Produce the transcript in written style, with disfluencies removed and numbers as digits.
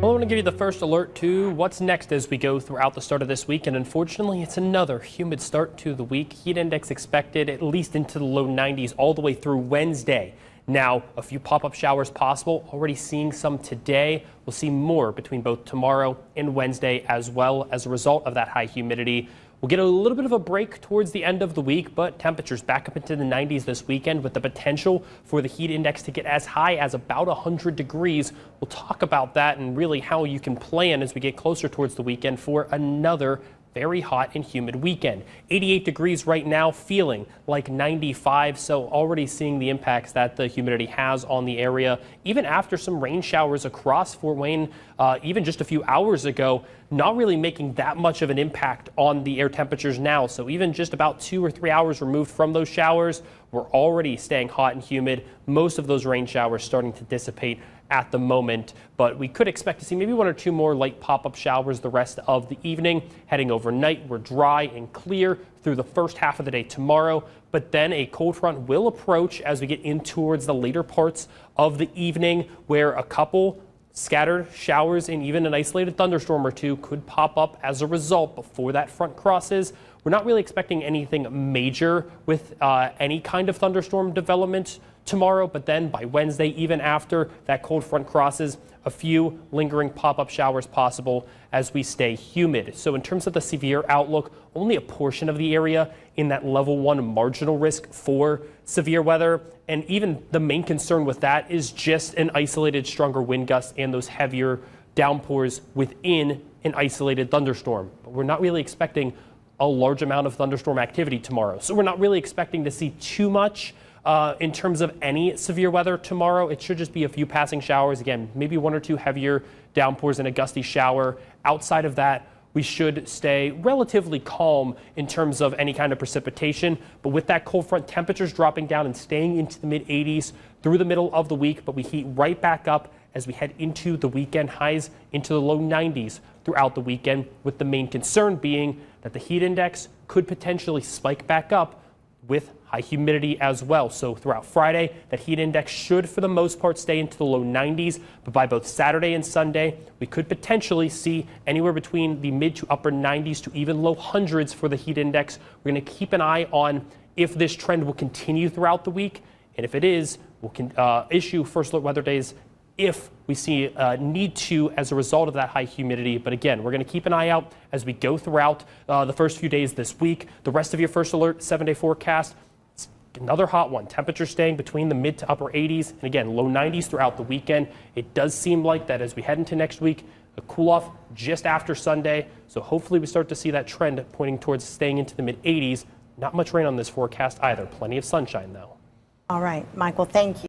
Well, I want to give you the first alert to what's next as we go throughout the start of this week. And unfortunately, it's another humid start to the week. Heat index expected at least into the low 90s all the way through Wednesday. Now, a few pop-up showers possible. Already seeing some today. We'll see more between both tomorrow and Wednesday as well as a result of that high humidity. We'll get a little bit of a break towards the end of the week, but temperatures back up into the 90s this weekend with the potential for the heat index to get as high as about 100 degrees. We'll talk about that and really how you can plan as we get closer towards the weekend for another very hot and humid weekend. 88 degrees right now, feeling like 95. So already seeing the impacts that the humidity has on the area, even after some rain showers across Fort Wayne, even just a few hours ago, not really making that much of an impact on the air temperatures now. So even just about 2 or 3 hours removed from those showers, we're already staying hot and humid. Most of those rain showers starting to dissipate at the moment, but we could expect to see maybe 1 or 2 more light pop-up showers the rest of the evening. Heading overnight, we're dry and clear through the first half of the day tomorrow, but then a cold front will approach as we get in towards the later parts of the evening, where a couple scattered showers and even an isolated thunderstorm or two could pop up as a result before that front crosses. We're not really expecting anything major with any kind of thunderstorm development tomorrow, but then by Wednesday, even after that cold front crosses, a few lingering pop-up showers possible as we stay humid. So in terms of the severe outlook, only a portion of the area in that level 1 marginal risk for severe weather. And even the main concern with that is just an isolated stronger wind gust and those heavier downpours within an isolated thunderstorm. But we're not really expecting a large amount of thunderstorm activity tomorrow. So we're not really expecting to see too much in terms of any severe weather tomorrow. It should just be a few passing showers. Again, maybe 1 or 2 heavier downpours and a gusty shower. Outside of that, we should stay relatively calm in terms of any kind of precipitation. But with that cold front, temperatures dropping down and staying into the mid 80s through the middle of the week, but we heat right back up as we head into the weekend, highs into the low 90s throughout the weekend, with the main concern being that the heat index could potentially spike back up with high humidity as well. So throughout Friday, that heat index should for the most part stay into the low 90s, but by both Saturday and Sunday, we could potentially see anywhere between the mid to upper 90s to even low hundreds for the heat index. We're going to keep an eye on if this trend will continue throughout the week, and if it is, we'll issue first alert weather days if we see a need to as a result of that high humidity. But again, we're going to keep an eye out as we go throughout the first few days this week. The rest of your first alert 7-day forecast, another hot one. Temperatures staying between the mid to upper 80s and again, low 90s throughout the weekend. It does seem like that as we head into next week, a cool off just after Sunday. So hopefully we start to see that trend pointing towards staying into the mid 80s. Not much rain on this forecast either. Plenty of sunshine though. All right, Michael, thank you.